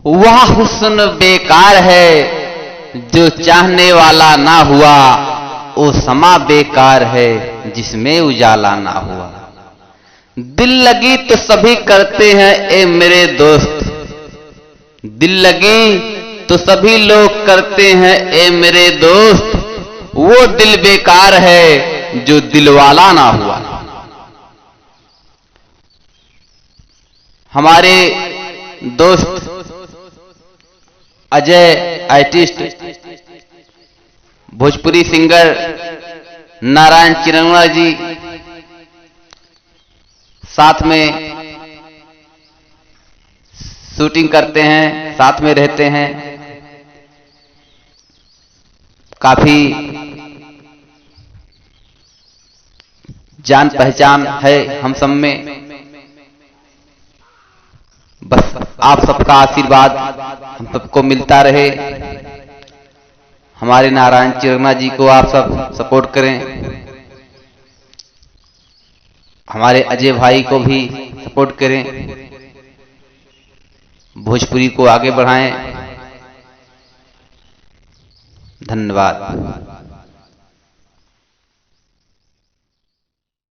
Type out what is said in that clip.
वह हुस्न बेकार है जो चाहने वाला ना हुआ, वो समा बेकार है जिसमें उजाला ना हुआ। दिल लगी तो सभी करते हैं ए मेरे दोस्त, दिल लगी तो सभी लोग करते हैं ए मेरे दोस्त, वो दिल बेकार है जो दिलवाला ना हुआ। हमारे दोस्त अजय आर्टिस्ट, भोजपुरी सिंगर नारायण चिरंगड़ा जी साथ में शूटिंग करते हैं, साथ में रहते हैं। काफी जान पहचान है हम सब में। बस आप सबका आशीर्वाद हम सबको मिलता रहे। हमारे नारायण चिरंगड़ा जी को आप सब सपोर्ट करें, हमारे अजय भाई को भी सपोर्ट करें, भोजपुरी को आगे बढ़ाएं। धन्यवाद।